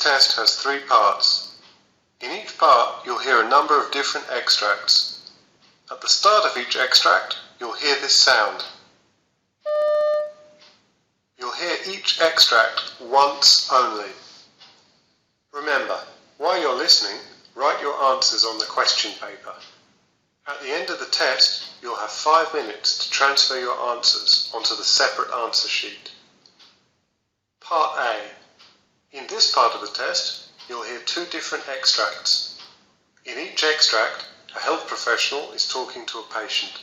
test has 3 parts. In each part, you'll hear a number of different extracts. At the start of each extract, you'll hear this sound. You'll hear each extract once only. Remember, while you're listening, write your answers on the question paper. At the end of the test, you'll have 5 minutes to transfer your answers onto the separate answer sheet. Part A. In this part of the test, you'll hear 2 different extracts. In each extract, a health professional is talking to a patient.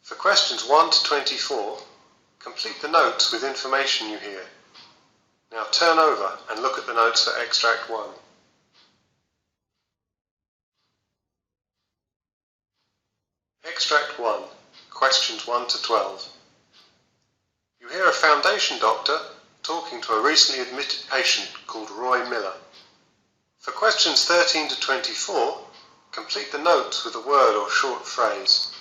For questions 1 to 24, complete the notes with information you hear. Now turn over and look at the notes for extract 1. Extract 1, questions 1 to 12. You hear a foundation doctor talking to a recently admitted patient called Roy Miller. For questions 13 to 24, complete the notes with a word or short phrase.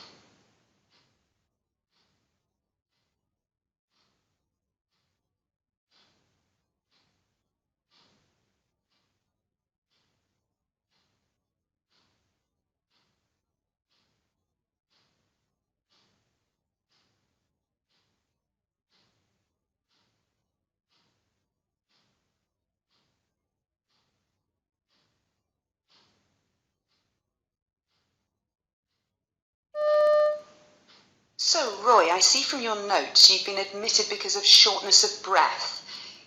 So, Roy, I see from your notes you've been admitted because of shortness of breath.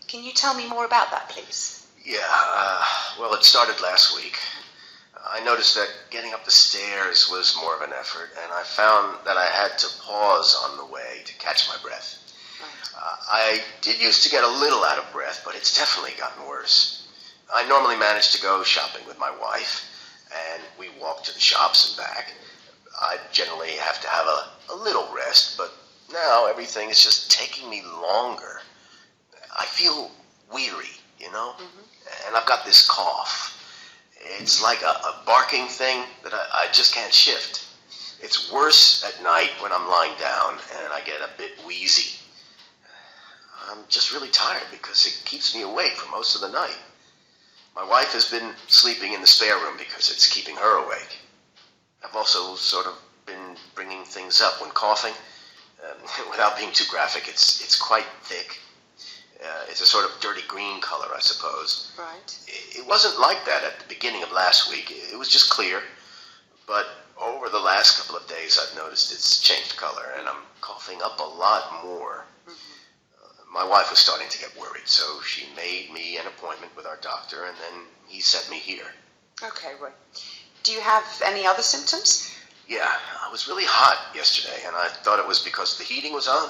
Can you tell me more about that, please? Yeah, well, it started last week. I noticed that getting up the stairs was more of an effort, and I found that I had to pause on the way to catch my breath. Right. I did used to get a little out of breath, but it's definitely gotten worse. I normally manage to go shopping with my wife, and we walk to the shops and back. I generally have to have a little rest, but now everything is just taking me longer. I feel weary, you know? Mm-hmm. And I've got this cough. It's like a barking thing that I just can't shift. It's worse at night when I'm lying down and I get a bit wheezy. I'm just really tired because it keeps me awake for most of the night. My wife has been sleeping in the spare room because it's keeping her awake. I've also sort of been bringing things up when coughing. Without being too graphic, it's quite thick. It's a sort of dirty green color, I suppose. Right. It wasn't like that at the beginning of last week. It was just clear. But over the last couple of days, I've noticed it's changed color, and I'm coughing up a lot more. Mm-hmm. My wife was starting to get worried, so she made me an appointment with our doctor, and then he sent me here. Okay, right. Do you have any other symptoms? Yeah, I was really hot yesterday, and I thought it was because the heating was on,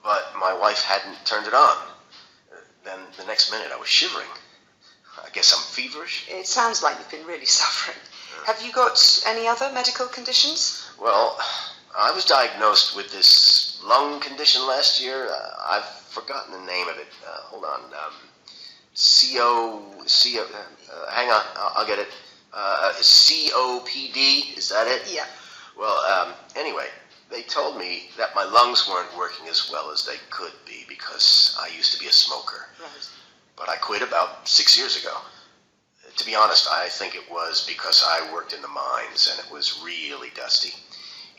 but my wife hadn't turned it on. Then the next minute I was shivering. I guess I'm feverish. It sounds like you've been really suffering. Have you got any other medical conditions? Well, I was diagnosed with this lung condition last year. I've forgotten the name of it. Hold on. Hang on, I'll get it. COPD, is that it? Yeah. Well, anyway, they told me that my lungs weren't working as well as they could be because I used to be a smoker. Right. But I quit about 6 years ago. To be honest, I think it was because I worked in the mines and it was really dusty.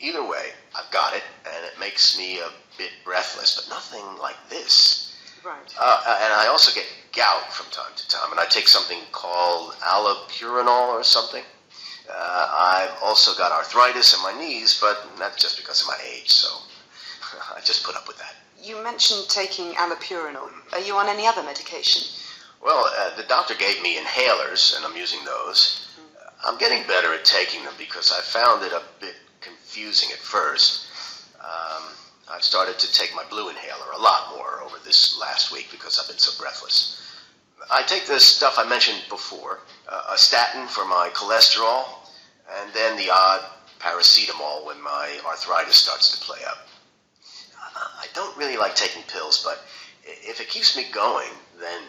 Either way, I've got it, and it makes me a bit breathless, but nothing like this. Right. And I also get gout from time to time, and I take something called allopurinol or something. I've also got arthritis in my knees, but that's just because of my age, so I just put up with that. You mentioned taking allopurinol. Are you on any other medication? Well, the doctor gave me inhalers, and I'm using those. I'm getting better at taking them because I found it a bit confusing at first. I've started to take my blue inhaler a lot more over this last week because I've been so breathless. I take the stuff I mentioned before, a statin for my cholesterol, and then the odd paracetamol when my arthritis starts to play up. I don't really like taking pills, but if it keeps me going, then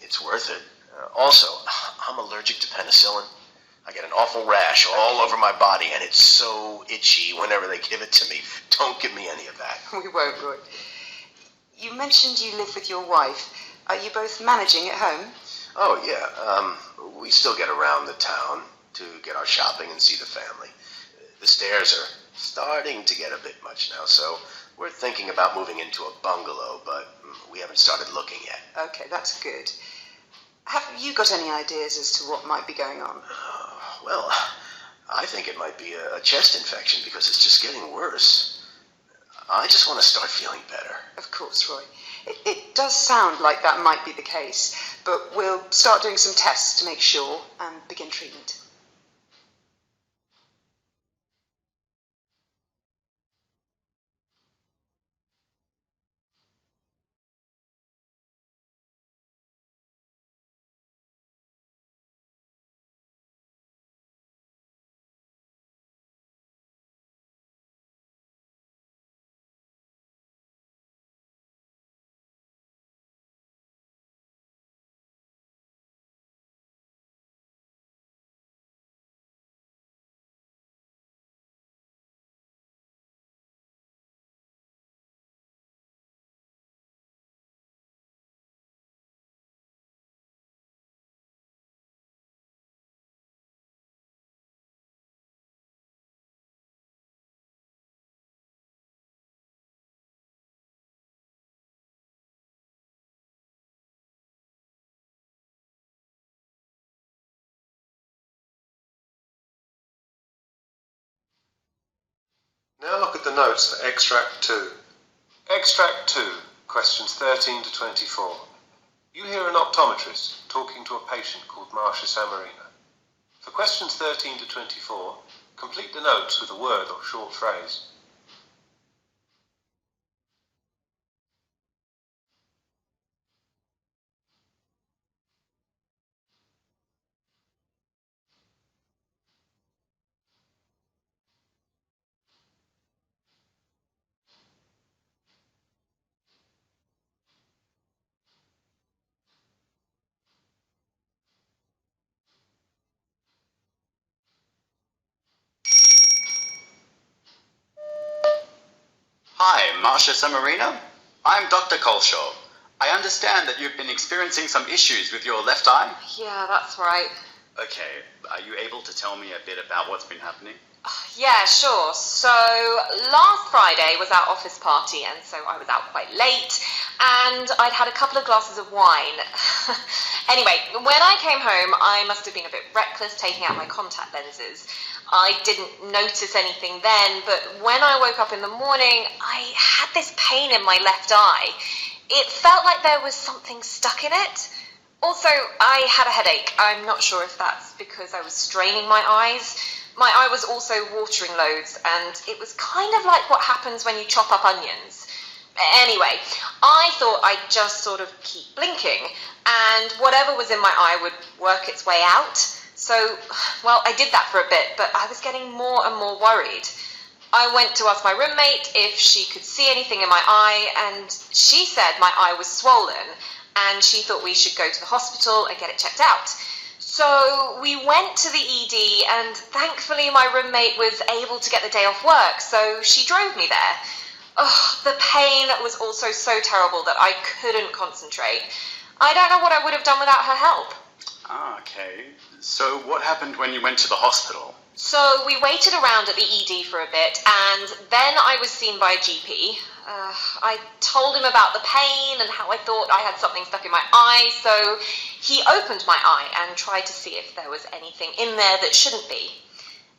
it's worth it. Also, I'm allergic to penicillin. I get an awful rash all over my body, and it's so itchy whenever they give it to me. Don't give me any of that. We won't, Roy. You mentioned you live with your wife. Are you both managing at home? Oh, yeah. We still get around the town to get our shopping and see the family. The stairs are starting to get a bit much now, so we're thinking about moving into a bungalow, but we haven't started looking yet. Okay, that's good. Have you got any ideas as to what might be going on? Well, I think it might be a chest infection because it's just getting worse. I just want to start feeling better. Of course, Roy. It does sound like that might be the case, but we'll start doing some tests to make sure and begin treatment. Now look at the notes for Extract 2. Extract 2, questions 13 to 24. You hear an optometrist talking to a patient called Marcia Samarina. For questions 13 to 24, complete the notes with a word or short phrase. Hi, Marcia Samarina. I'm Dr. Colshaw. I understand that you've been experiencing some issues with your left eye. Yeah, that's right. Okay, are you able to tell me a bit about what's been happening? Yeah, sure. So last Friday was our office party, and so I was out quite late, and I'd had a couple of glasses of wine. Anyway, when I came home, I must have been a bit reckless taking out my contact lenses. I didn't notice anything then, but when I woke up in the morning, I had this pain in my left eye. It felt like there was something stuck in it. Also, I had a headache. I'm not sure if that's because I was straining my eyes. My eye was also watering loads, and it was kind of like what happens when you chop up onions. Anyway, I thought I'd just sort of keep blinking, and whatever was in my eye would work its way out. So, well, I did that for a bit, but I was getting more and more worried. I went to ask my roommate if she could see anything in my eye, and she said my eye was swollen, and she thought we should go to the hospital and get it checked out. So we went to the ED, and thankfully my roommate was able to get the day off work, so she drove me there. Oh, the pain was also so terrible that I couldn't concentrate. I don't know what I would have done without her help. Ah, okay. So what happened when you went to the hospital? So we waited around at the ED for a bit, and then I was seen by a GP. I told him about the pain and how I thought I had something stuck in my eye, so he opened my eye and tried to see if there was anything in there that shouldn't be.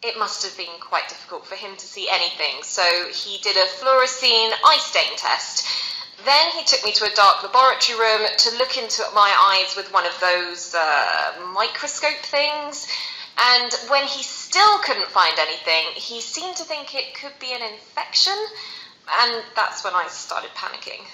It must have been quite difficult for him to see anything, so he did a fluorescein eye stain test. Then he took me to a dark laboratory room to look into my eyes with one of those microscope things. And when he still couldn't find anything, he seemed to think it could be an infection. And that's when I started panicking.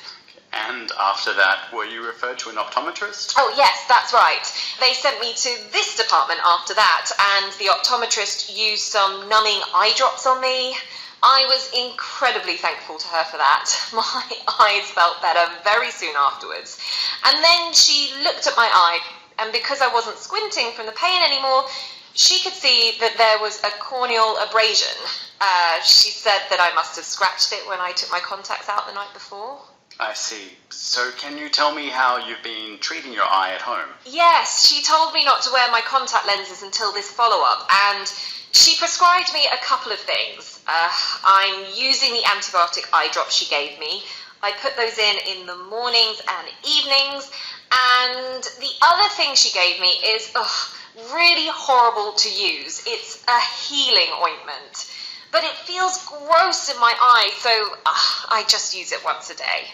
And after that, were you referred to an optometrist? Oh, yes, that's right. They sent me to this department after that, and the optometrist used some numbing eye drops on me. I was incredibly thankful to her for that. My eyes felt better very soon afterwards. And then she looked at my eye, and because I wasn't squinting from the pain anymore, she could see that there was a corneal abrasion. She said that I must have scratched it when I took my contacts out the night before. I see. So can you tell me how you've been treating your eye at home? Yes, she told me not to wear my contact lenses until this follow-up, and she prescribed me a couple of things. I'm using the antibiotic eye drops she gave me. I put those in the mornings and evenings, and the other thing she gave me is really horrible to use. It's a healing ointment, but it feels gross in my eye, so I just use it once a day.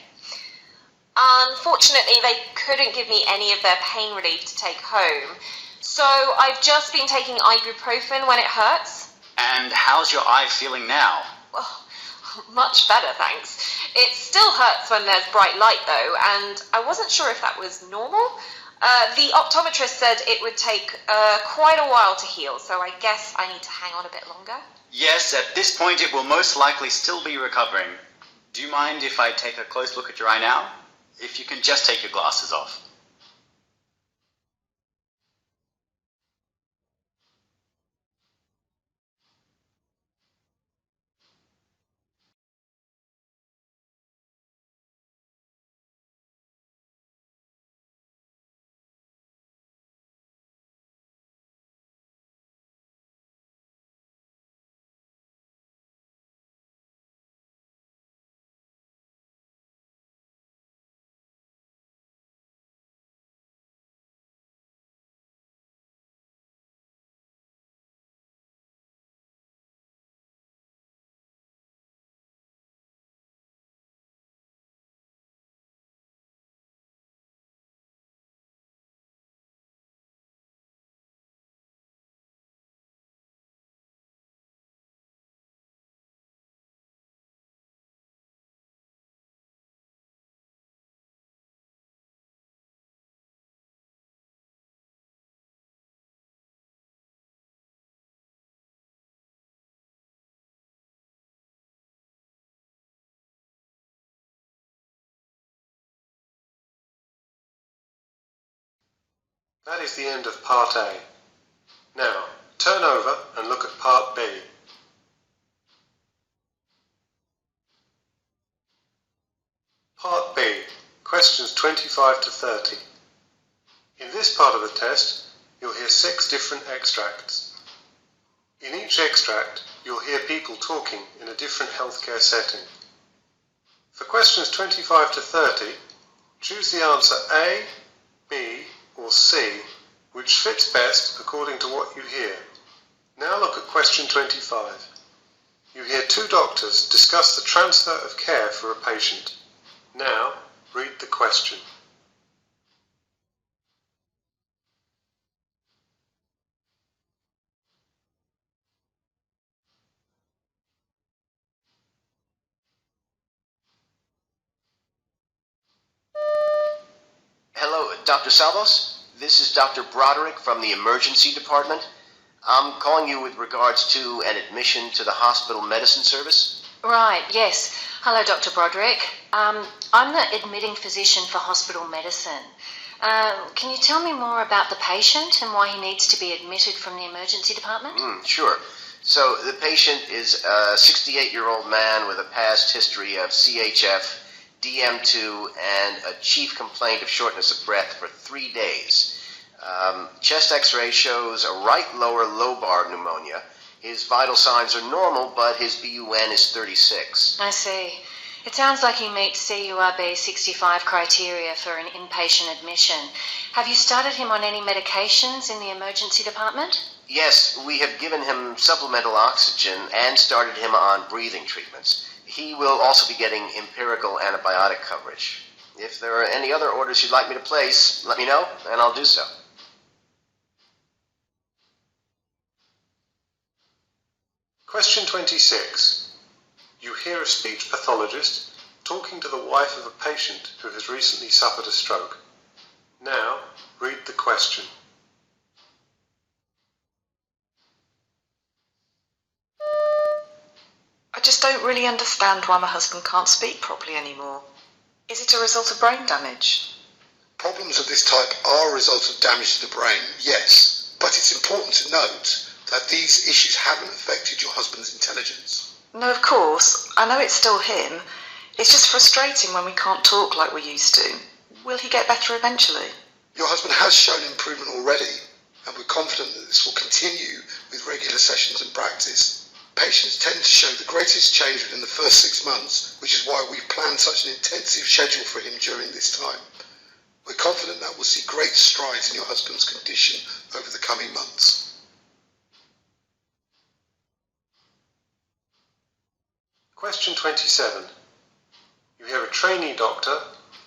Unfortunately, they couldn't give me any of their pain relief to take home, so I've just been taking ibuprofen when it hurts. And how's your eye feeling now? Well, much better, thanks. It still hurts when there's bright light, though, and I wasn't sure if that was normal. The optometrist said it would take quite a while to heal, so I guess I need to hang on a bit longer. Yes, at this point it will most likely still be recovering. Do you mind if I take a close look at your eye now? If you can just take your glasses off. That is the end of Part A. Now, turn over and look at Part B. Part B, questions 25 to 30. In this part of the test, you'll hear 6 different extracts. In each extract, you'll hear people talking in a different healthcare setting. For questions 25 to 30, choose the answer A, B, or C, which fits best according to what you hear. Now look at question 25. You hear 2 doctors discuss the transfer of care for a patient. Now, read the question. Hello, Dr. Salvos? This is Dr. Broderick from the emergency department. I'm calling you with regards to an admission to the hospital medicine service. Right, yes. Hello, Dr. Broderick. I'm the admitting physician for hospital medicine. Can you tell me more about the patient and why he needs to be admitted from the emergency department? Sure. So the patient is a 68-year-old man with a past history of CHF, DM2, and a chief complaint of shortness of breath for 3 days. Chest x-ray shows a right lower lobar pneumonia. His vital signs are normal, but his BUN is 36. I see. It sounds like he meets CURB 65 criteria for an inpatient admission. Have you started him on any medications in the emergency department? Yes, we have given him supplemental oxygen and started him on breathing treatments. He will also be getting empirical antibiotic coverage. If there are any other orders you'd like me to place, let me know, and I'll do so. Question 26. You hear a speech pathologist talking to the wife of a patient who has recently suffered a stroke. Now, read the question. I just don't really understand why my husband can't speak properly anymore. Is it a result of brain damage? Problems of this type are a result of damage to the brain, yes, but it's important to note that these issues haven't affected your husband's intelligence. No, of course. I know it's still him. It's just frustrating when we can't talk like we used to. Will he get better eventually? Your husband has shown improvement already, and we're confident that this will continue with regular sessions and practice. Patients tend to show the greatest change within the first 6 months, which is why we've planned such an intensive schedule for him during this time. We're confident that we'll see great strides in your husband's condition over the coming months. Question 27. You hear a trainee doctor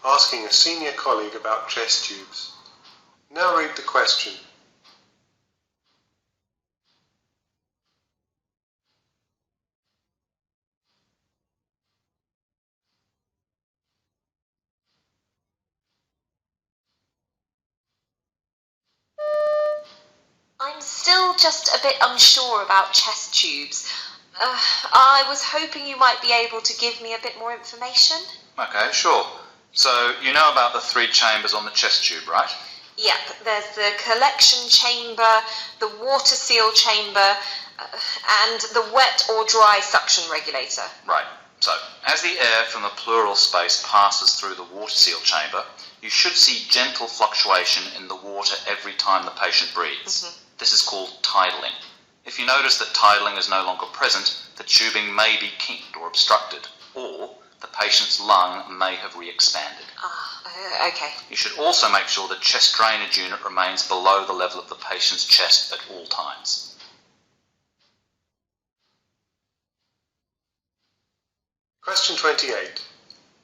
asking a senior colleague about chest tubes. Now read the question. I'm still just a bit unsure about chest tubes. I was hoping you might be able to give me a bit more information. Okay, sure. So, you know about the 3 chambers on the chest tube, right? Yep, there's the collection chamber, the water seal chamber, and the wet or dry suction regulator. Right. So, as the air from the pleural space passes through the water seal chamber, you should see gentle fluctuation in the water every time the patient breathes. This is called tidling. If you notice that tidling is no longer present, the tubing may be kinked or obstructed, or the patient's lung may have re-expanded. Okay. You should also make sure the chest drainage unit remains below the level of the patient's chest at all times. Question 28.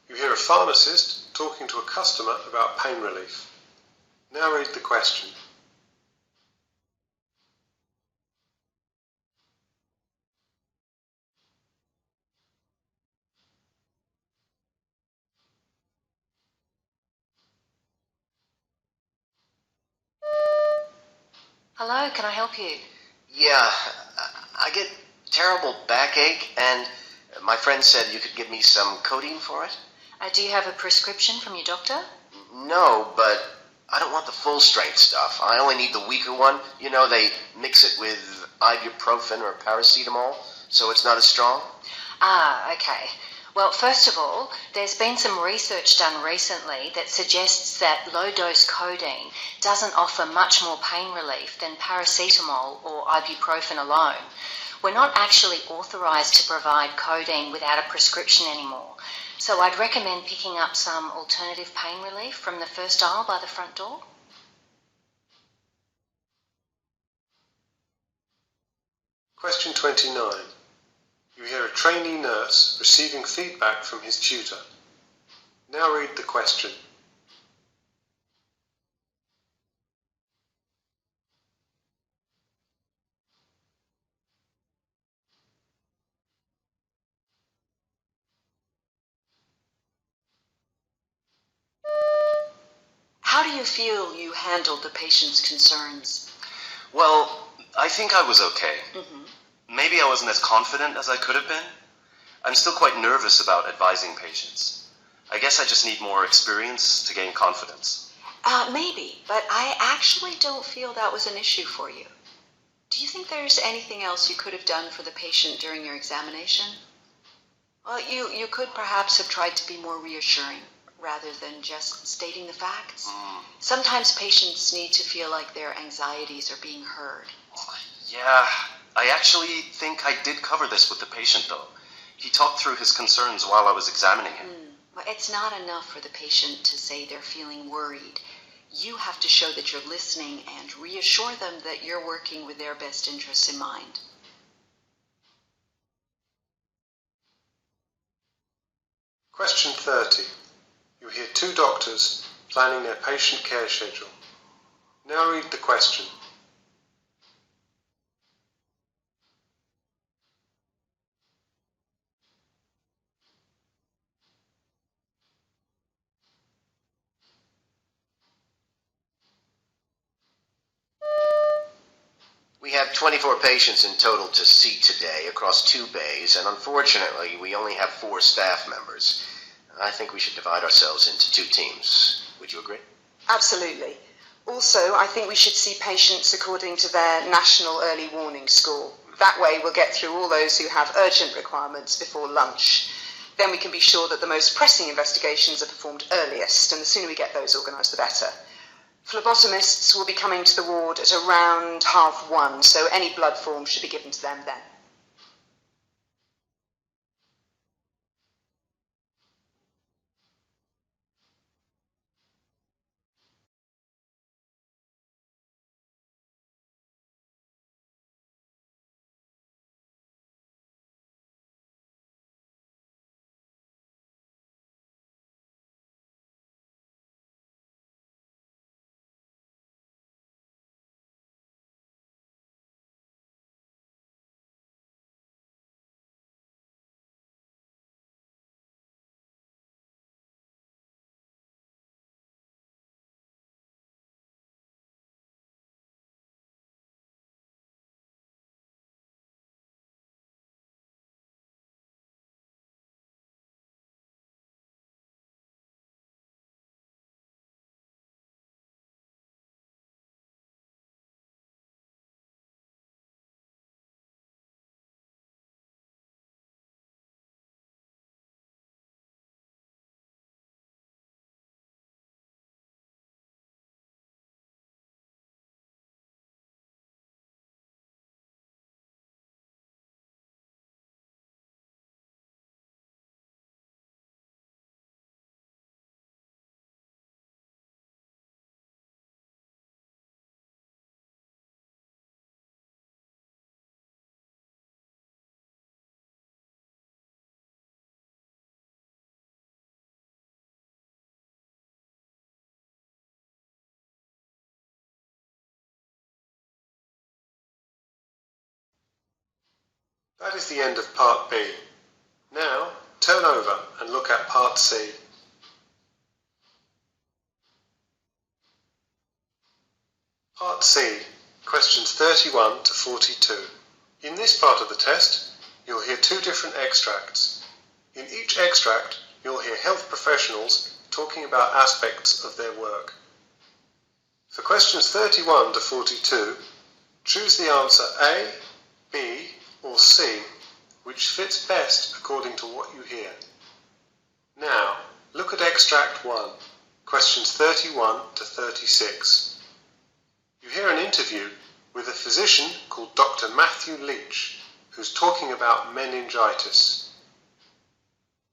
You hear a pharmacist talking to a customer about pain relief. Now read the question. Hello, can I help you? Yeah, I get terrible backache, and my friend said you could give me some codeine for it. Do you have a prescription from your doctor? No, but I don't want the full strength stuff. I only need the weaker one. You know, they mix it with ibuprofen or paracetamol, so it's not as strong. Okay. Well, first of all, there's been some research done recently that suggests that low-dose codeine doesn't offer much more pain relief than paracetamol or ibuprofen alone. We're not actually authorised to provide codeine without a prescription anymore, so I'd recommend picking up some alternative pain relief from the first aisle by the front door. Question 29. You hear a trainee nurse receiving feedback from his tutor. Now read the question. How do you feel you handled the patient's concerns? Well, I think I was okay. Maybe I wasn't as confident as I could have been. I'm still quite nervous about advising patients. I guess I just need more experience to gain confidence. Maybe, but I actually don't feel that was an issue for you. Do you think there's anything else you could have done for the patient during your examination? Well, you could perhaps have tried to be more reassuring rather than just stating the facts. Sometimes patients need to feel like their anxieties are being heard. Yeah, I actually think I did cover this with the patient, though. He talked through his concerns while I was examining him. Well, it's not enough for the patient to say they're feeling worried. You have to show that you're listening and reassure them that you're working with their best interests in mind. Question 30. You hear 2 doctors planning their patient care schedule. Now read the question. We have 24 patients in total to see today across 2 bays, and unfortunately, we only have 4 staff members. I think we should divide ourselves into 2 teams. Would you agree? Absolutely. Also, I think we should see patients according to their national early warning score. That way we'll get through all those who have urgent requirements before lunch. Then we can be sure that the most pressing investigations are performed earliest, and the sooner we get those organised, the better. Phlebotomists will be coming to the ward at around 1:30, so any blood forms should be given to them then. That is the end of Part B. Now, turn over and look at Part C. Part C, questions 31 to 42. In this part of the test, you'll hear two different extracts. In each extract, you'll hear health professionals talking about aspects of their work. For questions 31 to 42, choose the answer A, B, or C, which fits best according to what you hear. Now, look at extract 1, questions 31 to 36. You hear an interview with a physician called Dr. Matthew Leach, who's talking about meningitis.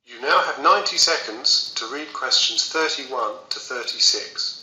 You now have 90 seconds to read questions 31 to 36.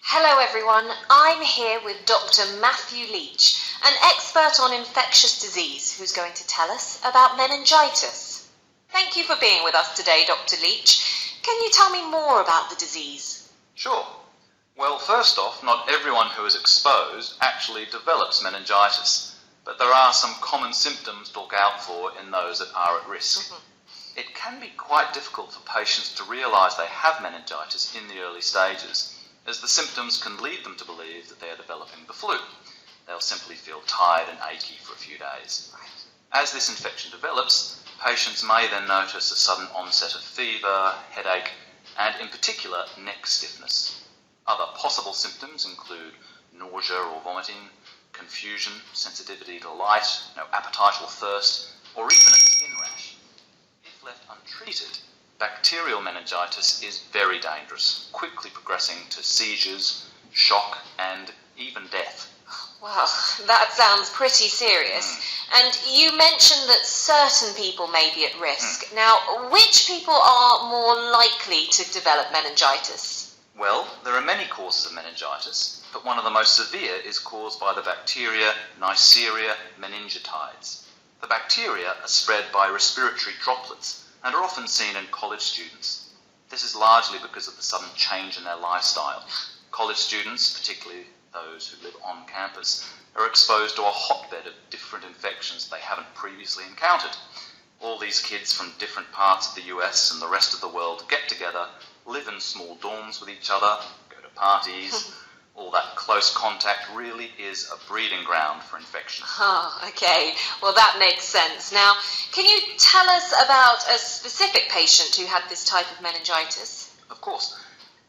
Hello everyone, I'm here with Dr. Matthew Leach, an expert on infectious disease who's going to tell us about meningitis. Thank you for being with us today, Dr. Leach. Can you tell me more about the disease? Sure. Well, first off, not everyone who is exposed actually develops meningitis, but there are some common symptoms to look out for in those that are at risk. It can be quite difficult for patients to realise they have meningitis in the early stages, as the symptoms can lead them to believe that they are developing the flu. They'll simply feel tired and achy for a few days. As this infection develops, Patients may then notice a sudden onset of fever, headache, and in particular neck stiffness. Other possible symptoms include nausea or vomiting, confusion, sensitivity to light, no appetite or thirst, or even a skin rash. If left untreated, bacterial meningitis is very dangerous, quickly progressing to seizures, shock, and even death. Well, that sounds pretty serious. And you mentioned that certain people may be at risk. Now, which people are more likely to develop meningitis? Well, there are many causes of meningitis, but one of the most severe is caused by the bacteria Neisseria meningitidis. The bacteria are spread by respiratory droplets and are often seen in college students. This is largely because of the sudden change in their lifestyle. College students, particularly those who live on campus, are exposed to a hotbed of different infections they haven't previously encountered. All these kids from different parts of the US and the rest of the world get together, live in small dorms with each other, go to parties. All that close contact really is a breeding ground for infection. Oh, okay. Well, that makes sense. Now, can you tell us about a specific patient who had this type of meningitis? Of course.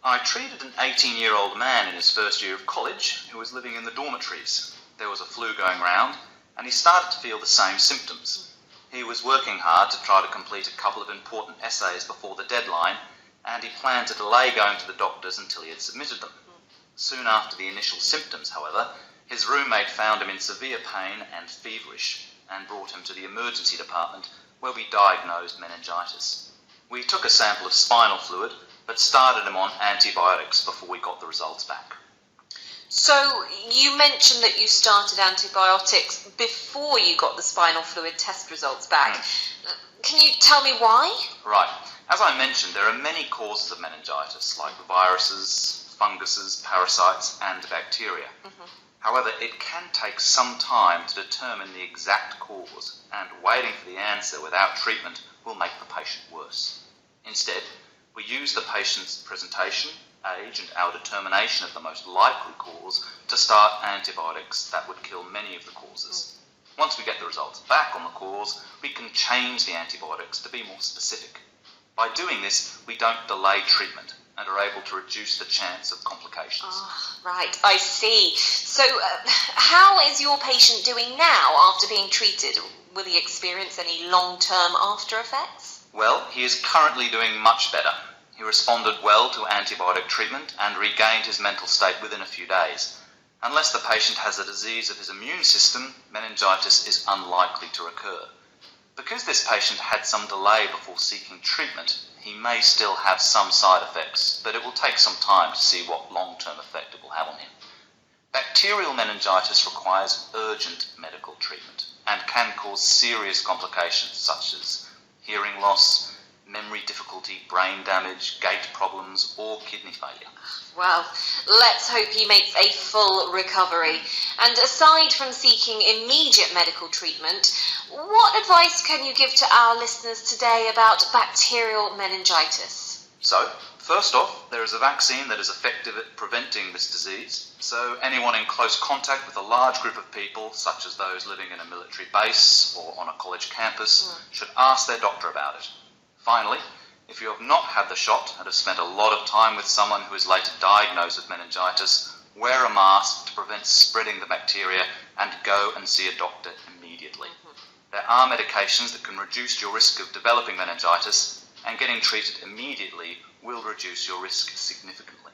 I treated an 18-year-old man in his first year of college who was living in the dormitories. There was a flu going round, and he started to feel the same symptoms. He was working hard to try to complete a couple of important essays before the deadline, and he planned to delay going to the doctors until he had submitted them. Soon after the initial symptoms, however, his roommate found him in severe pain and feverish, and brought him to the emergency department, where we diagnosed meningitis. We took a sample of spinal fluid, but started him on antibiotics before we got the results back. So, you mentioned that you started antibiotics before you got the spinal fluid test results back. Can you tell me why? Right. As I mentioned, there are many causes of meningitis, like viruses, funguses, parasites, and bacteria. However, it can take some time to determine the exact cause, and waiting for the answer without treatment will make the patient worse. Instead, we use the patient's presentation, age, and our determination of the most likely cause to start antibiotics that would kill many of the causes. Once we get the results back on the cause, we can change the antibiotics to be more specific. By doing this, we don't delay treatment and are able to reduce the chance of complications. Oh, right, I see. So, how is your patient doing now after being treated? Will he experience any long-term after effects? Well, he is currently doing much better. He responded well to antibiotic treatment and regained his mental state within a few days. Unless the patient has a disease of his immune system, meningitis is unlikely to recur. Because this patient had some delay before seeking treatment, he may still have some side effects, but it will take some time to see what long-term effect it will have on him. Bacterial meningitis requires urgent medical treatment and can cause serious complications such as hearing loss, memory difficulty, brain damage, gait problems, or kidney failure. Well, let's hope he makes a full recovery. And aside from seeking immediate medical treatment, what advice can you give to our listeners today about bacterial meningitis? So, first off, there is a vaccine that is effective at preventing this disease. So anyone in close contact with a large group of people, such as those living in a military base or on a college campus, should ask their doctor about it. Finally, if you have not had the shot and have spent a lot of time with someone who is later diagnosed with meningitis, wear a mask to prevent spreading the bacteria and go and see a doctor immediately. There are medications that can reduce your risk of developing meningitis, and getting treated immediately will reduce your risk significantly.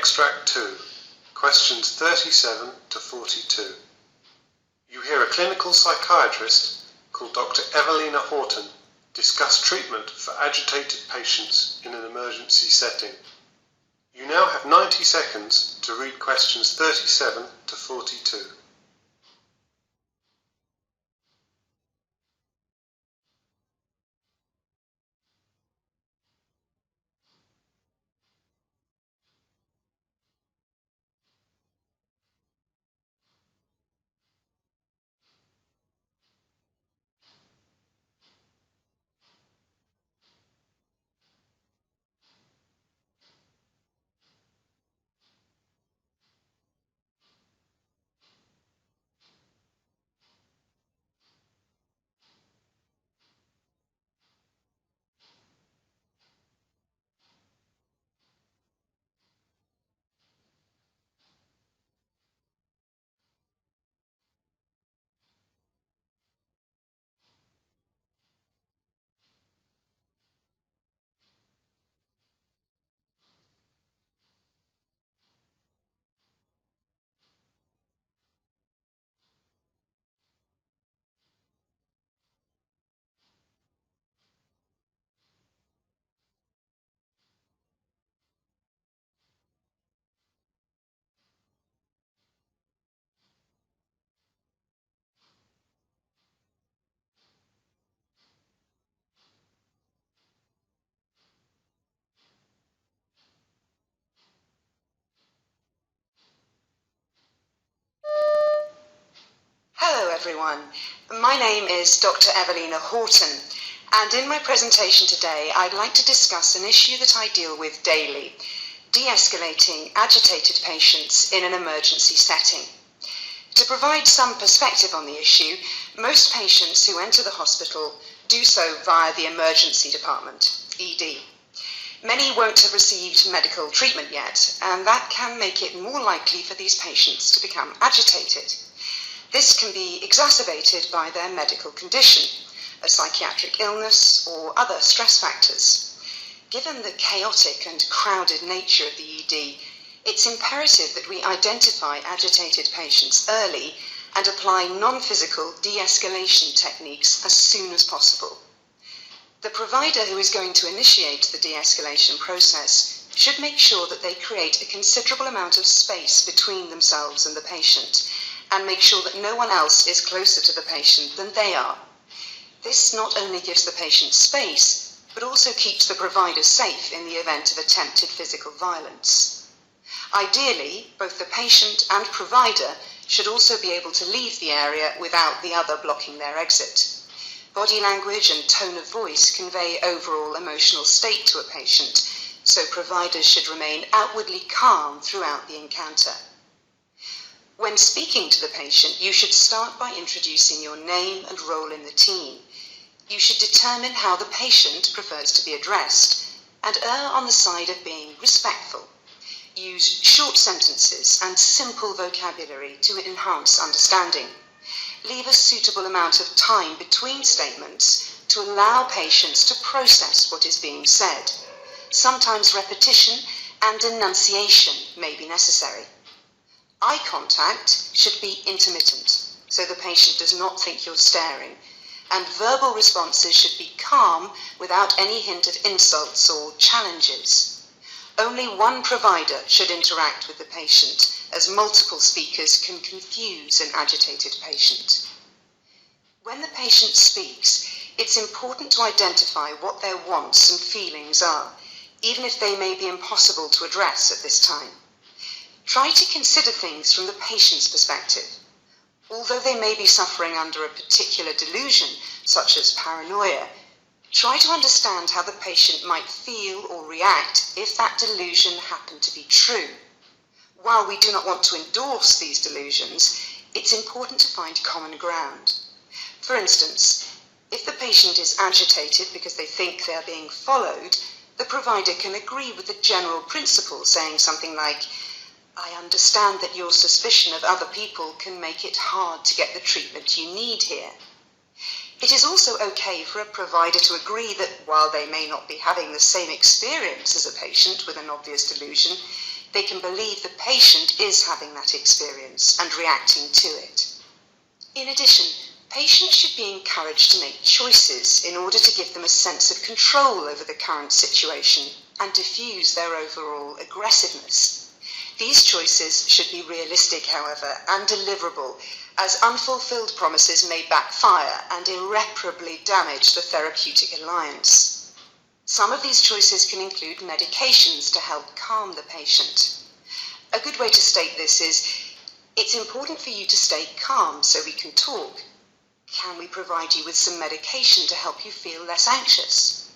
Extract 2, questions 37 to 42. You hear a clinical psychiatrist called Dr. Evelina Horton discuss treatment for agitated patients in an emergency setting. You now have 90 seconds to read questions 37 to 42. Hello everyone, my name is Dr. Evelina Horton, and in my presentation today I'd like to discuss an issue that I deal with daily, de-escalating agitated patients in an emergency setting. To provide some perspective on the issue, most patients who enter the hospital do so via the emergency department, ED. Many won't have received medical treatment yet, and that can make it more likely for these patients to become agitated. This can be exacerbated by their medical condition, a psychiatric illness, or other stress factors. Given the chaotic and crowded nature of the ED, it's imperative that we identify agitated patients early and apply non-physical de-escalation techniques as soon as possible. The provider who is going to initiate the de-escalation process should make sure that they create a considerable amount of space between themselves and the patient, and make sure that no one else is closer to the patient than they are. This not only gives the patient space, but also keeps the provider safe in the event of attempted physical violence. Ideally, both the patient and provider should also be able to leave the area without the other blocking their exit. Body language and tone of voice convey overall emotional state to a patient, so providers should remain outwardly calm throughout the encounter. When speaking to the patient, you should start by introducing your name and role in the team. You should determine how the patient prefers to be addressed, and err on the side of being respectful. Use short sentences and simple vocabulary to enhance understanding. Leave a suitable amount of time between statements to allow patients to process what is being said. Sometimes repetition and enunciation may be necessary. Eye contact should be intermittent, so the patient does not think you're staring, and verbal responses should be calm without any hint of insults or challenges. Only one provider should interact with the patient, as multiple speakers can confuse an agitated patient. When the patient speaks, it's important to identify what their wants and feelings are, even if they may be impossible to address at this time. Try to consider things from the patient's perspective. Although they may be suffering under a particular delusion, such as paranoia, try to understand how the patient might feel or react if that delusion happened to be true. While we do not want to endorse these delusions, it's important to find common ground. For instance, if the patient is agitated because they think they are being followed, the provider can agree with the general principle, saying something like, "I understand that your suspicion of other people can make it hard to get the treatment you need here." It is also okay for a provider to agree that while they may not be having the same experience as a patient with an obvious delusion, they can believe the patient is having that experience and reacting to it. In addition, patients should be encouraged to make choices in order to give them a sense of control over the current situation and diffuse their overall aggressiveness. These choices should be realistic, however, and deliverable, as unfulfilled promises may backfire and irreparably damage the therapeutic alliance. Some of these choices can include medications to help calm the patient. A good way to state this is, it's important for you to stay calm so we can talk. Can we provide you with some medication to help you feel less anxious?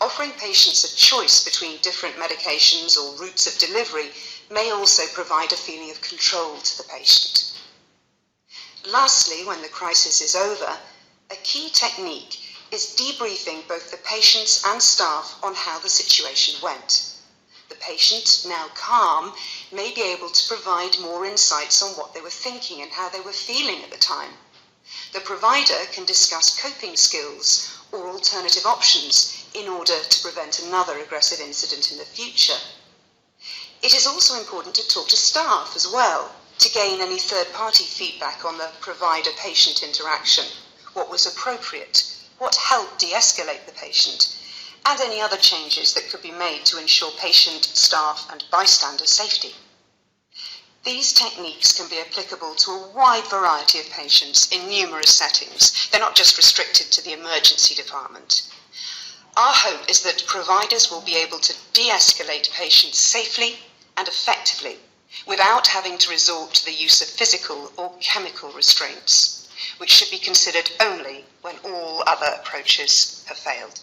Offering patients a choice between different medications or routes of delivery may also provide a feeling of control to the patient. Lastly, when the crisis is over, a key technique is debriefing both the patients and staff on how the situation went. The patient, now calm, may be able to provide more insights on what they were thinking and how they were feeling at the time. The provider can discuss coping skills or alternative options in order to prevent another aggressive incident in the future. It is also important to talk to staff as well, to gain any third-party feedback on the provider-patient interaction, what was appropriate, what helped de-escalate the patient, and any other changes that could be made to ensure patient, staff, and bystander safety. These techniques can be applicable to a wide variety of patients in numerous settings. They're not just restricted to the emergency department. Our hope is that providers will be able to de-escalate patients safely and effectively without having to resort to the use of physical or chemical restraints, which should be considered only when all other approaches have failed.